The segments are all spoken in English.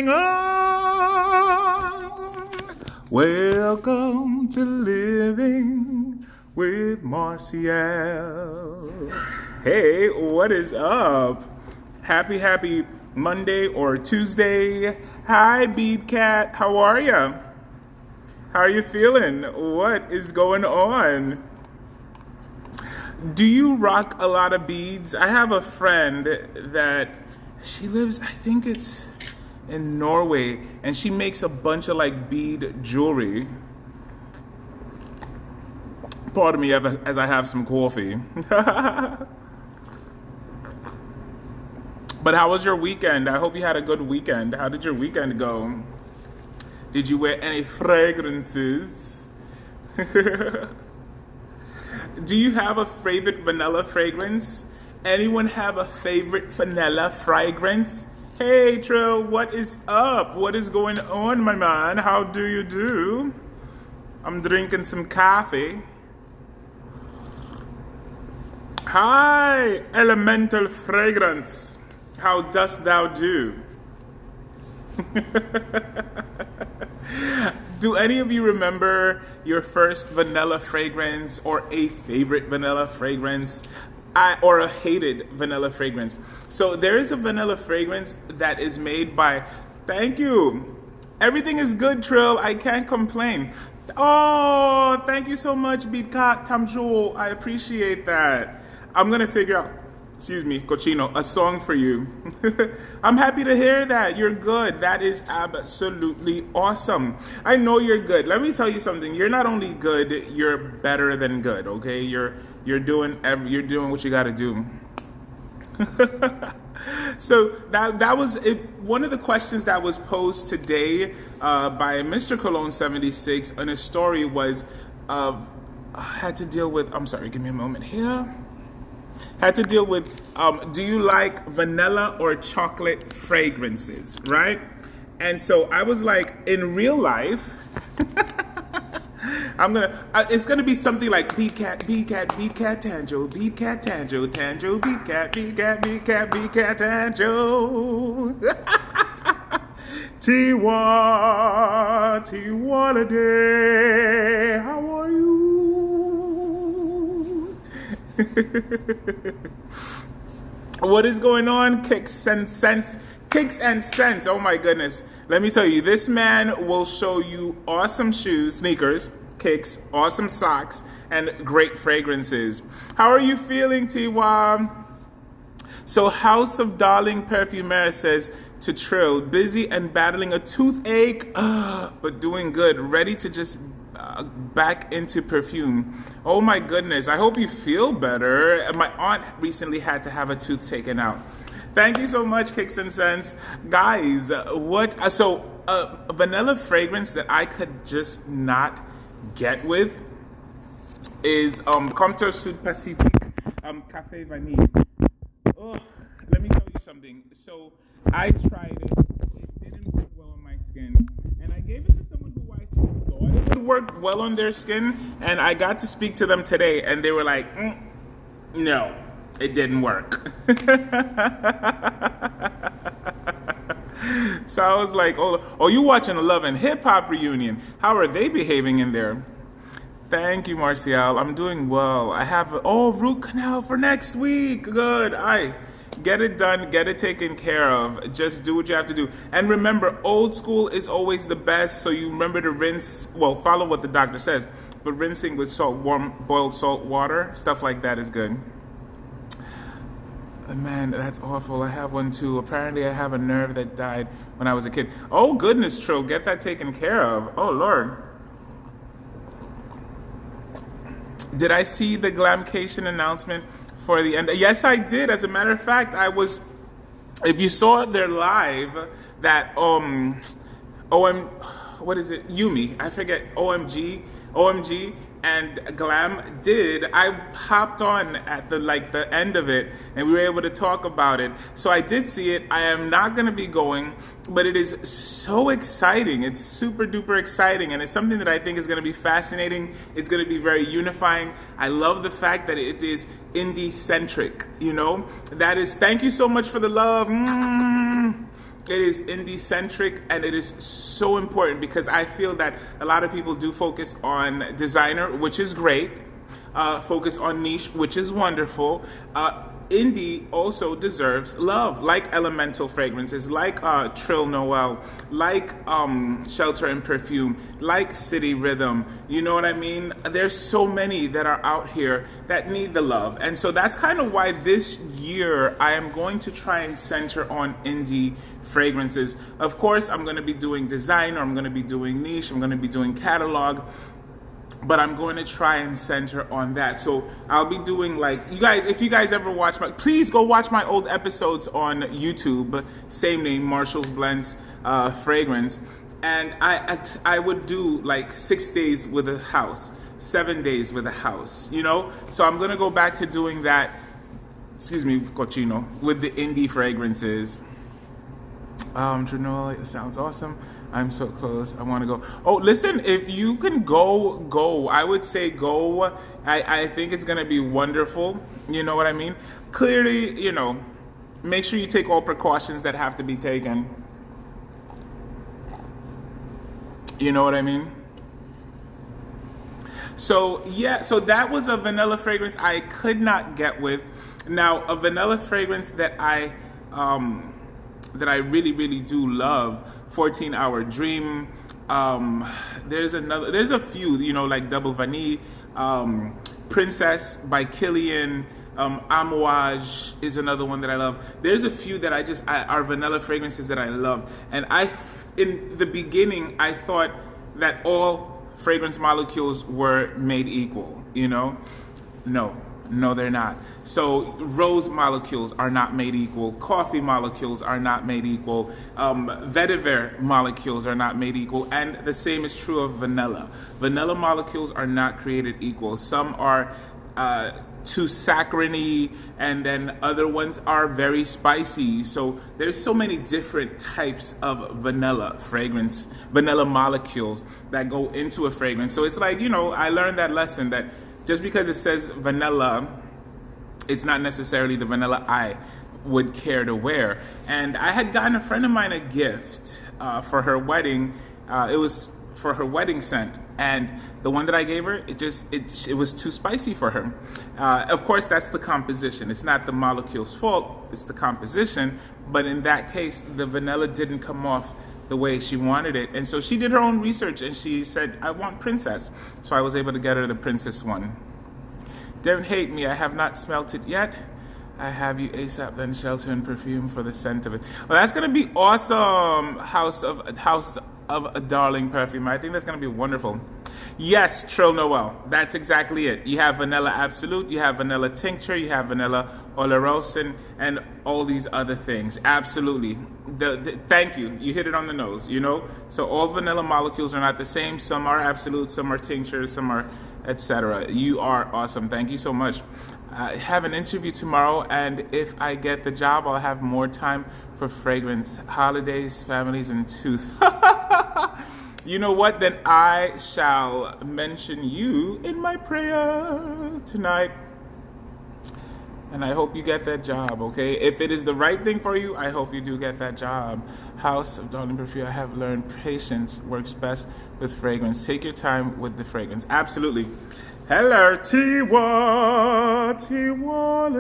going on? Welcome to Living with Marcial. Hey, what is up? Happy Monday or Tuesday. Hi, Bead Cat. How are ya? How are you feeling? What is going on? Do you rock a lot of beads? I have a friend that she lives, I think it's in Norway, and she makes a bunch of like bead jewelry. Pardon me as I have some coffee. But how was your weekend? I hope you had a good weekend. How did your weekend go? Did you wear any fragrances? Do you have a favorite vanilla fragrance? Anyone have a favorite vanilla fragrance? Hey, Trill, what is up? What is going on, my man? How do you do? I'm drinking some coffee. Hi, elemental fragrance. How dost thou do? Do any of you remember your first vanilla fragrance or a favorite vanilla fragrance or a hated vanilla fragrance? So there is a vanilla fragrance that is made by, thank you. Everything is good, Trill. I can't complain. Oh, thank you so much, Bidkat Tamjo. I appreciate that. I'm going to figure out, cochino, a song for you. I'm happy to hear that. You're good. That is absolutely awesome. I know you're good. Let me tell you something. You're not only good, you're better than good, okay? You're doing what you got to do. So that was it. One of the questions that was posed today by Mr. Cologne 76 in a story was had to deal with, I'm sorry, give me a moment here. Had to deal with, do you like vanilla or chocolate fragrances, right? And so I was like, in real life, it's gonna be something like bead cat, tanjo, bead cat, tanjo, bead cat, tanjo. Tiwa day, how are you? What is going on? Kicks and sense. Oh my goodness. Let me tell you, this man will show you awesome shoes, sneakers, kicks, awesome socks, and great fragrances. How are you feeling, Tiwa? So House of Darling Perfumer says to Trill, busy and battling a toothache, but doing good, ready to just back into perfume. Oh my goodness, I hope you feel better. My aunt recently had to have a tooth taken out. Thank you so much, Kicks and Sense. Guys, a vanilla fragrance that I could just not get with is Comptoir Sud Pacifique Café Vanille. Oh, let me tell you something. So I tried it. It didn't work well on my skin. And I gave it to someone who I thought it would work well on their skin. And I got to speak to them today. And they were like, no, it didn't work. So I was like, oh, you watching a Love and Hip Hop reunion. How are they behaving in there? Thank you, Marcial. I'm doing well. I have root canal for next week. Good. Get it done. Get it taken care of. Just do what you have to do. And remember, old school is always the best. So you remember to rinse. Well, follow what the doctor says. But rinsing with warm boiled salt water, stuff like that is good. Man, that's awful. I have one too. Apparently, I have a nerve that died when I was a kid. Oh, goodness, Trill. Get that taken care of. Oh, Lord. Did I see the Glamcation announcement for the end? Yes, I did. As a matter of fact, if you saw their live, that, what is it? Yumi. I forget. OMG. And Glam did. I hopped on at the end of it, and we were able to talk about it. So I did see it. I am not going to be going, but it is so exciting. It's super duper exciting, and it's something that I think is going to be fascinating. It's going to be very unifying. I love the fact that it is indie centric. That is. Thank you so much for the love. It is indie centric, and it is so important because I feel that a lot of people do focus on designer, which is great, focus on niche, which is wonderful. Indie also deserves love, like Elemental Fragrances, like Trill Noel, like Shelter and Perfume, like City Rhythm. You know what I mean? There's so many that are out here that need the love. And so that's kind of why this year I am going to try and center on indie fragrances. Of course, I'm going to be doing design, or I'm going to be doing niche, I'm going to be doing catalog. But I'm going to try and center on that. So I'll be doing, like, you guys, if you guys ever watch please go watch my old episodes on YouTube. Same name, Marcial's Blends Fragrance. And I would do like 6 days with a house, 7 days with a house, you know? So I'm going to go back to doing that, cochino, with the indie fragrances. Trinola, it sounds awesome. I'm so close. I want to go. Oh, listen, if you can go. I would say go. I think it's going to be wonderful. You know what I mean? Clearly, you know, make sure you take all precautions that have to be taken. You know what I mean? So, yeah, so that was a vanilla fragrance I could not get with. Now, a vanilla fragrance that I really, really do love, 14 Hour Dream. There's a few, you know, like Double Vanille, Princess by Killian, Amouage is another one that I love. There's a few that are vanilla fragrances that I love. And in the beginning, I thought that all fragrance molecules were made equal, you know? No, they're not. So rose molecules are not made equal. Coffee molecules are not made equal. Vetiver molecules are not made equal. And the same is true of vanilla. Vanilla molecules are not created equal. Some are too saccharine-y, and then other ones are very spicy. So there's so many different types of vanilla molecules that go into a fragrance. So it's like, you know, I learned that lesson that just because it says vanilla, it's not necessarily the vanilla I would care to wear. And I had gotten a friend of mine a gift for her wedding. It was for her wedding scent, and the one that I gave her, it was too spicy for her. Of course, that's the composition. It's not the molecule's fault, it's the composition. But in that case, the vanilla didn't come off the way she wanted it. And so she did her own research, and she said, I want Princess. So I was able to get her the Princess one. Don't hate me, I have not smelt it yet. I have you ASAP, then Shelter and Perfume for the scent of it. Well, that's going to be awesome, House of a Darling Perfume. I think that's going to be wonderful. Yes, Trill Noel, that's exactly it. You have Vanilla Absolute, you have Vanilla Tincture, you have Vanilla Olorosin, and all these other things. Absolutely. Thank you. You hit it on the nose, you know? So all vanilla molecules are not the same. Some are absolute, some are tinctures, some are etc. You are awesome. Thank you so much. I have an interview tomorrow, and if I get the job, I'll have more time for fragrance, holidays, families, and tooth. You know what? Then I shall mention you in my prayer tonight. And I hope you get that job, okay? If it is the right thing for you, I hope you do get that job. House of Darling Perfume, I have learned patience works best with fragrance. Take your time with the fragrance. Absolutely. Hello, Tiwa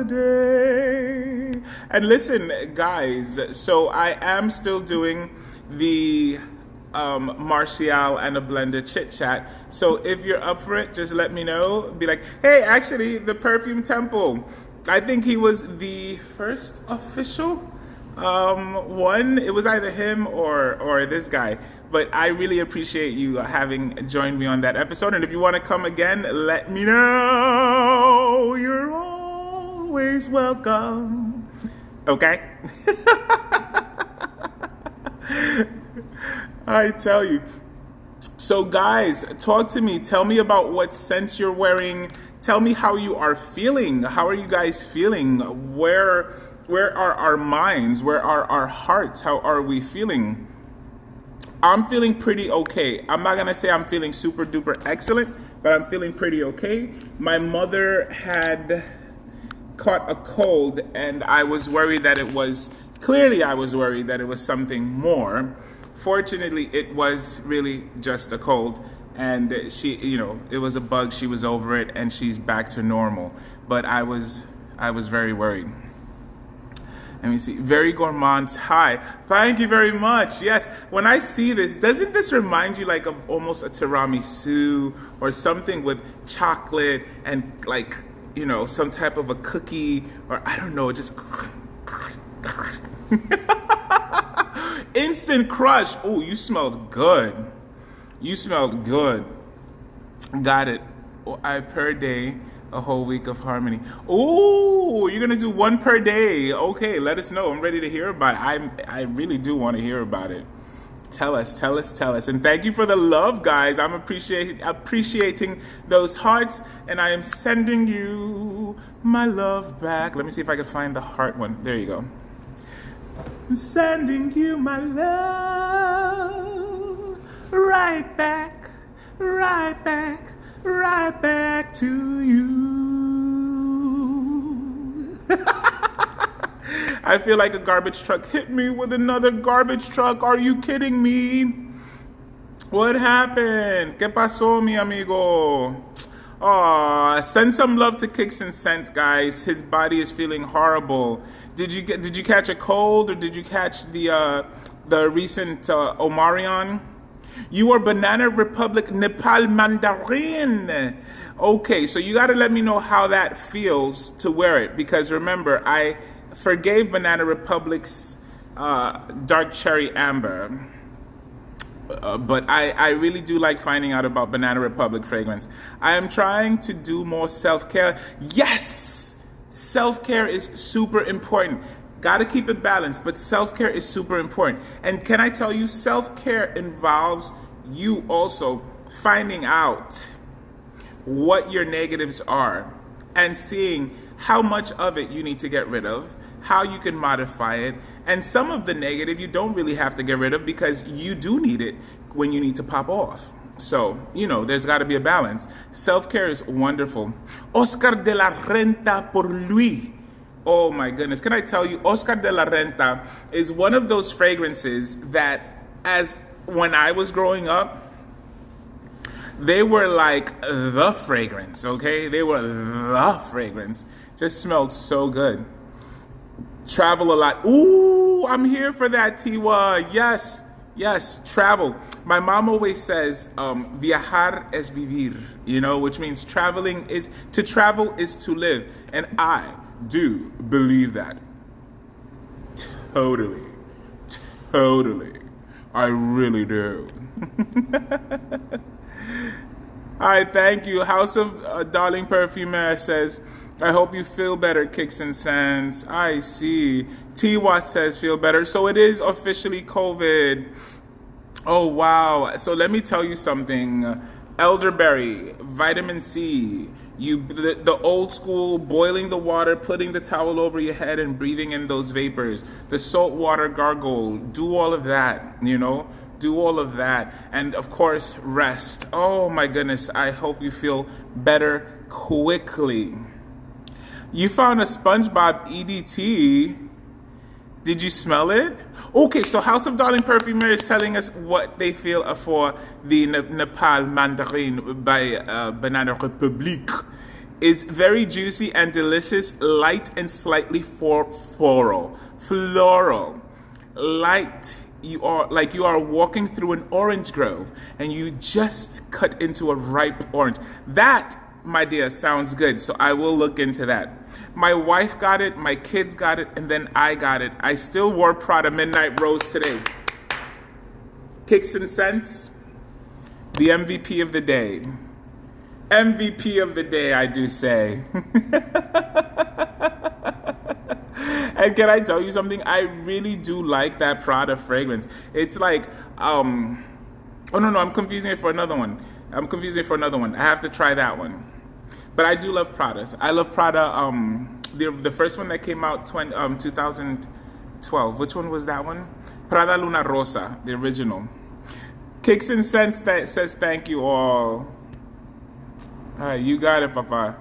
Day. And listen, guys, so I am still doing the Marcial and a blender chit chat. So if you're up for it, just let me know. Be like, hey, actually, the Perfume Temple. I think he was the first official one. It was either him or this guy. But I really appreciate you having joined me on that episode. And if you want to come again, let me know. You're always welcome. Okay? I tell you. So guys, talk to me. Tell me about what scents you're wearing. Tell me how you are feeling. How are you guys feeling? Where are our minds? Where are our hearts? How are we feeling? I'm feeling pretty okay. I'm not going to say I'm feeling super duper excellent, but I'm feeling pretty okay. My mother had caught a cold, and I was worried that it was Clearly, I was worried that it was something more. Fortunately, it was really just a cold. And she, it was a bug. She was over it, and she's back to normal. But I was very worried. Let me see. Very gourmands. Hi. Thank you very much. Yes. When I see this, doesn't this remind you like of almost a tiramisu or something with chocolate and like, some type of a cookie, or I don't know, just instant crush. Oh, you smelled good. You smelled good. Got it. I per day, a whole week of harmony. Oh, you're gonna do one per day. Okay, let us know. I'm ready to hear about it. I really do want to hear about it. Tell us. And thank you for the love, guys. I'm appreciating those hearts, and I am sending you my love back. Let me see if I can find the heart one. There you go. I'm sending you my love right back to you. I feel like a garbage truck hit me with another garbage truck. Are you kidding me? What happened? ¿Qué pasó, mi amigo? Aw, send some love to Kicks and Scent, guys. His body is feeling horrible. Did you catch a cold, or did you catch the recent Omarion? You are Banana Republic Nepal Mandarin. Okay, so you got to let me know how that feels to wear it, because remember, I forgave Banana Republic's Dark Cherry Amber. But I really do like finding out about Banana Republic fragrance. I am trying to do more self-care. Yes! Self-care is super important. Gotta keep it balanced, but self-care is super important. And can I tell you, self-care involves you also finding out what your negatives are and seeing how much of it you need to get rid of, how you can modify it, and some of the negative you don't really have to get rid of because you do need it when you need to pop off. So, there's got to be a balance. Self-care is wonderful. Oscar de la Renta por lui. Oh my goodness. Can I tell you, Oscar de la Renta is one of those fragrances that, as when I was growing up, they were like the fragrance, okay? They were the fragrance. Just smelled so good. Travel a lot. Ooh, I'm here for that, Tiwa. Yes, travel. My mom always says, viajar es vivir, which means travel is to live. And I do believe that. Totally. I really do. All right, thank you. House of Darling Perfumer says, I hope you feel better, Kicks and Sands. I see. Tiwa says feel better. So it is officially COVID. Oh, wow. So let me tell you something. Elderberry, vitamin C, the old school, boiling the water, putting the towel over your head and breathing in those vapors, the salt water gargle, do all of that, do all of that. And of course, rest. Oh my goodness, I hope you feel better quickly. You found a SpongeBob EDT. Did you smell it? Okay, so House of Darling Perfumer is telling us what they feel for the Nepal Mandarin by Banana Republic. Is very juicy and delicious, light and slightly floral. Light. You are walking through an orange grove and you just cut into a ripe orange. That, my dear, sounds good. So I will look into that. My wife got it, my kids got it, and then I got it. I still wore Prada Midnight Rose today. Kicks and Scents, the MVP of the day. MVP of the day, I do say. And can I tell you something? I really do like that Prada fragrance. It's like, oh no, I'm confusing it for another one. I have to try that one. But I do love Prada's. I love Prada, the first one that came out 2012. Which one was that one? Prada Luna Rosa, the original. Kicks and Scents that says thank you all. All right, you got it, Papa.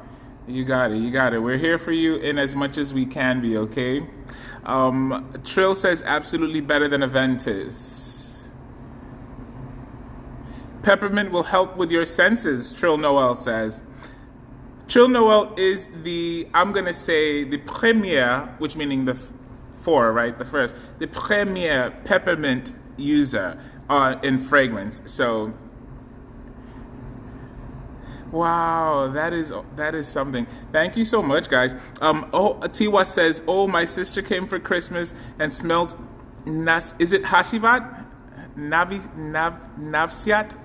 You got it. We're here for you in as much as we can be, okay? Trill says absolutely better than Aventis. Peppermint will help with your senses, Trill Noel says. Trill Noel is I'm going to say the premier, which meaning the four, right? The first. The premier peppermint user in fragrance. So, wow, that is something. Thank you so much, guys. Tiwa says, oh, my sister came for Christmas and smelled is it Hashivat? Navsiat?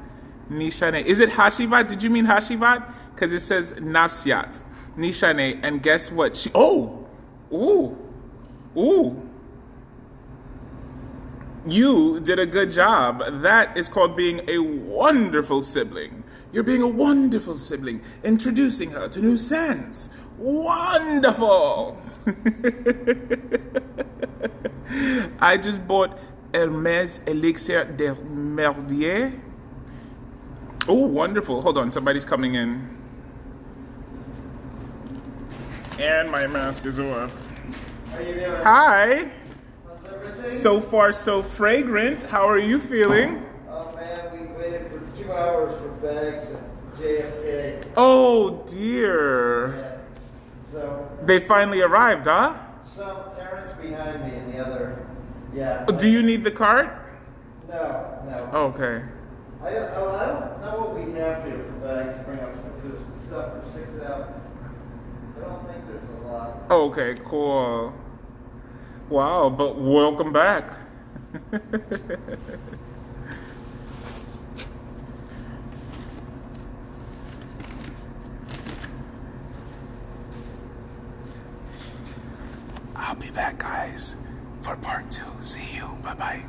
Nishane. Is it Hashivat? Did you mean Hashivat? Because it says Nafsiat. Nishane. And guess what? You did a good job. That is called being a wonderful sibling. You're being a wonderful sibling. Introducing her to new scents. Wonderful. I just bought Hermes Elixir de Merveille. Oh, wonderful. Hold on, somebody's coming in. And my mask is off. How you doing? Hi. How's everything? So far, so fragrant. How are you feeling? Oh man, we waited for 2 hours for bags at JFK. Oh, dear. Yeah. So, They finally arrived, huh? some Terrence behind me and the other, yeah. Do you need the cart? No. Okay. I don't know what we have here for bags to bring up. There's stuff for 6 out. I don't think there's a lot. Okay, cool. Wow, but welcome back. I'll be back, guys, for part 2. See you. Bye-bye.